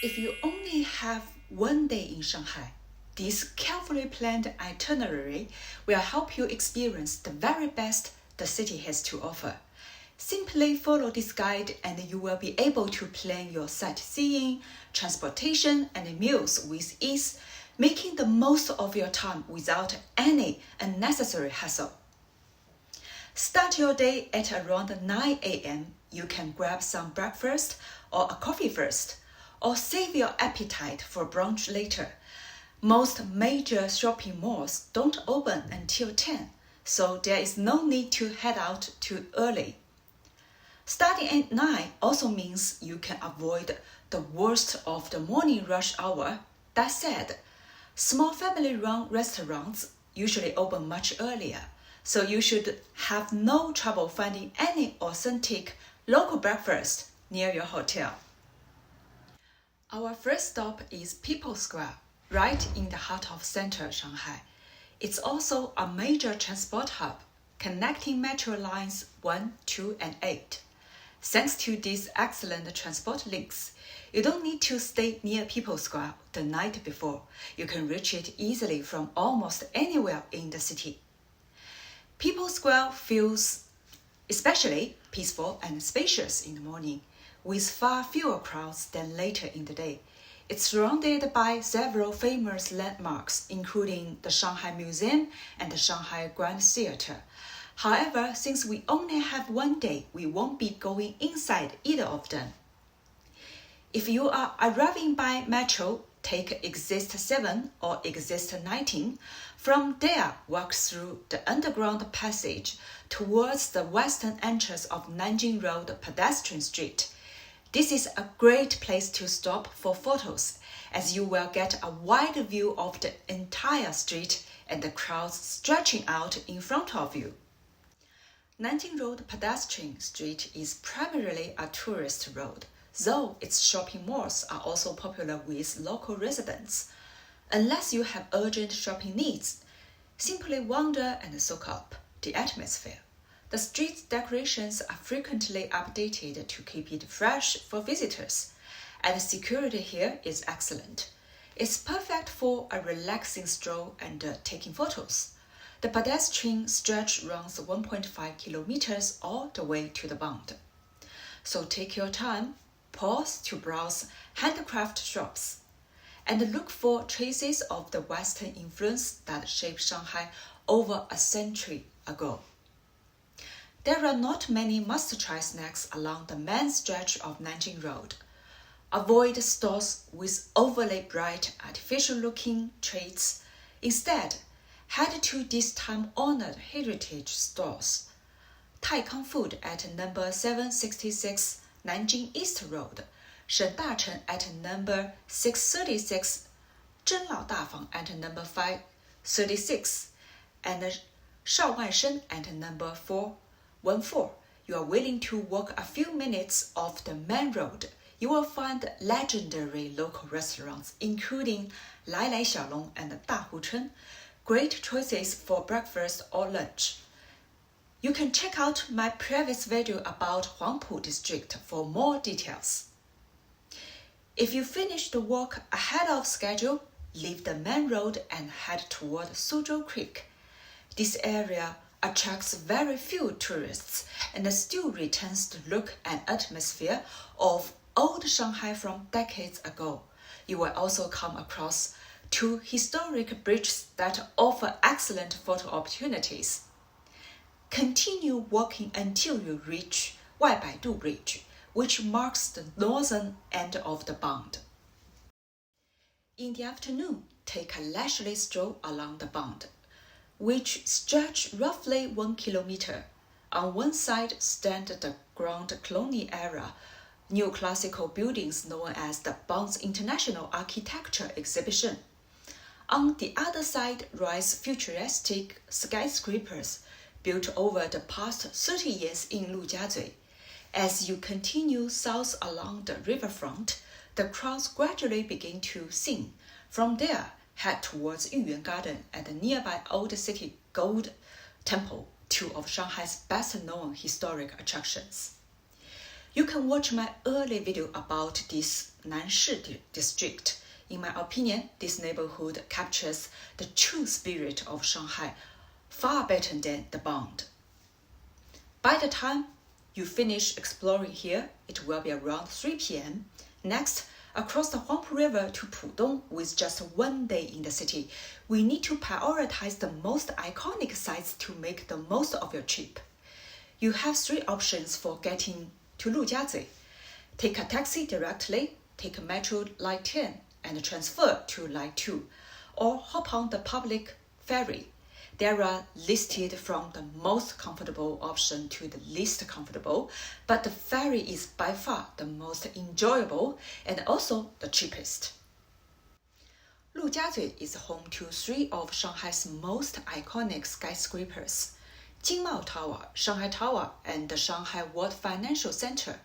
If you only have one day in Shanghai, this carefully planned itinerary will help you experience the very best the city has to offer. Simply follow this guide and you will be able to plan your sightseeing, transportation, and meals with ease, making the most of your time without any unnecessary hassle. Start your day at around 9 a.m. You can grab some breakfast or a coffee first, or save your appetite for brunch later. Most major shopping malls don't open until 10, so there is no need to head out too early. Starting at 9 also means you can avoid the worst of the morning rush hour. That said, small family-run restaurants usually open much earlier, so you should have no trouble finding any authentic local breakfast near your hotel. Our first stop is People Square, right in the heart of central Shanghai. It's also a major transport hub, connecting metro lines 1, 2, and 8. Thanks to these excellent transport links, you don't need to stay near People Square the night before. You can reach it easily from almost anywhere in the city. People Square feels especially peaceful and spacious in the morning, with far fewer crowds than later in the day. It's surrounded by several famous landmarks, including the Shanghai Museum and the Shanghai Grand Theater. However, since we only have one day, we won't be going inside either of them. If you are arriving by metro, take Exit 7 or Exit 19. From there, walk through the underground passage towards the western entrance of Nanjing Road Pedestrian Street. This is a great place to stop for photos, as you will get a wide view of the entire street and the crowds stretching out in front of you. Nanjing Road Pedestrian Street is primarily a tourist road, though its shopping malls are also popular with local residents. Unless you have urgent shopping needs, simply wander and soak up the atmosphere. The street decorations are frequently updated to keep it fresh for visitors, and the security here is excellent. It's perfect for a relaxing stroll and taking photos. The pedestrian stretch runs 1.5 kilometers all the way to the Bund. So take your time, pause to browse handcraft shops, and look for traces of the Western influence that shaped Shanghai over a century ago. There are not many must-try snacks along the main stretch of Nanjing Road. Avoid stores with overly bright, artificial-looking treats. Instead, head to these time-honored heritage stores. Taikang Food at number 766 Nanjing East Road, Shen Dacheng at number 636, Zhenlao Dafang at number 536, and Shaowanshen at number 414. You are willing to walk a few minutes off the main road. You will find legendary local restaurants, including Lai Lai Xiaolong and Da Hu Chen, great choices for breakfast or lunch. You can check out my previous video about Huangpu district for more details. If you finish the walk ahead of schedule, leave the main road and head toward Suzhou Creek. This area attracts very few tourists and still retains the look and atmosphere of old Shanghai from decades ago. You will also come across 2 historic bridges that offer excellent photo opportunities. Continue walking until you reach Waibaidu Bridge, which marks the northern end of the Bund. In the afternoon, take a leisurely stroll along the Bund, which stretch roughly 1 kilometer. On one side stand the Grand Colonial era neoclassical buildings known as the Bund's International Architecture Exhibition. On the other side rise futuristic skyscrapers built over the past 30 years in Lujiazui. As you continue south along the riverfront, the crowds gradually begin to thin. From there, head towards Yuyuan Garden and the nearby Old City Gold Temple, 2 of Shanghai's best-known historic attractions. You can watch my early video about this Nanjing district. In my opinion, this neighborhood captures the true spirit of Shanghai far better than the Bund. By the time you finish exploring here, it will be around 3 p.m. Next, across the Huangpu River to Pudong with just 1 day in the city, we need to prioritize the most iconic sites to make the most of your trip. You have 3 options for getting to Lujiazui. Take a taxi directly, take a metro line 10 and transfer to line 2, or hop on the public ferry. There are listed from the most comfortable option to the least comfortable, but the ferry is by far the most enjoyable and also the cheapest. Lujiazui is home to 3 of Shanghai's most iconic skyscrapers: Jingmao Tower, Shanghai Tower, and the Shanghai World Financial Center.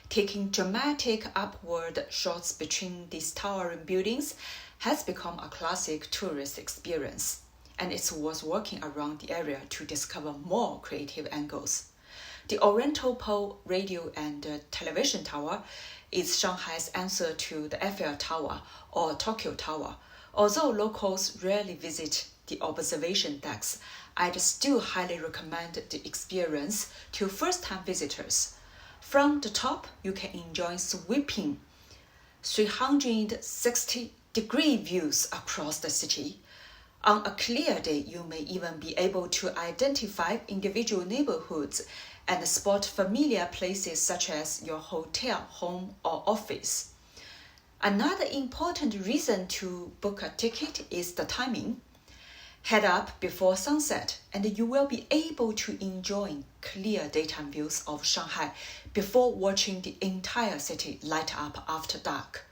Taking dramatic upward shots between these towering buildings has become a classic tourist experience, and it's worth walking around the area to discover more creative angles. The Oriental pole radio and television tower is Shanghai's answer to the Eiffel Tower or Tokyo Tower. Although locals rarely visit the observation decks, I'd still highly recommend the experience to first-time visitors. From the top, you can enjoy sweeping 360-degree views across the city. On a clear day, you may even be able to identify individual neighborhoods and spot familiar places such as your hotel, home, or office. Another important reason to book a ticket is the timing. Head up before sunset, and you will be able to enjoy clear daytime views of Shanghai before watching the entire city light up after dark,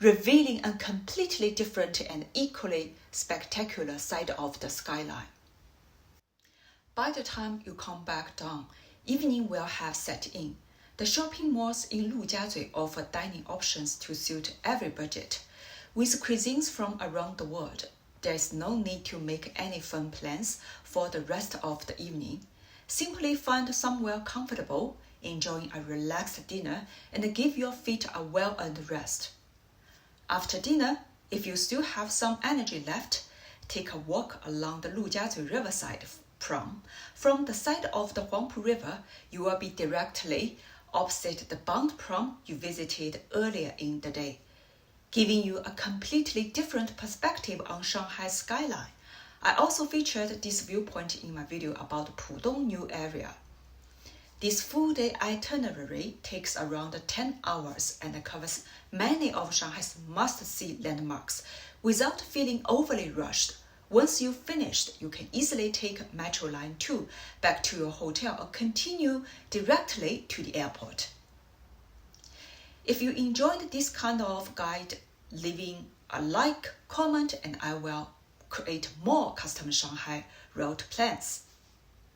revealing a completely different and equally spectacular side of the skyline. By the time you come back down, evening will have set in. The shopping malls in Lujiazui offer dining options to suit every budget. With cuisines from around the world, there is no need to make any fun plans for the rest of the evening. Simply find somewhere comfortable, enjoy a relaxed dinner, and give your feet a well-earned rest. After dinner, if you still have some energy left, take a walk along the Lujiazui riverside prom. From the side of the Huangpu River, you will be directly opposite the Bund prom you visited earlier in the day, giving you a completely different perspective on Shanghai's skyline. I also featured this viewpoint in my video about Pudong New Area. This full-day itinerary takes around 10 hours and covers many of Shanghai's must-see landmarks without feeling overly rushed. Once you've finished, you can easily take Metro Line 2 back to your hotel or continue directly to the airport. If you enjoyed this kind of guide, leaving a like, comment, and I will create more custom Shanghai road plans.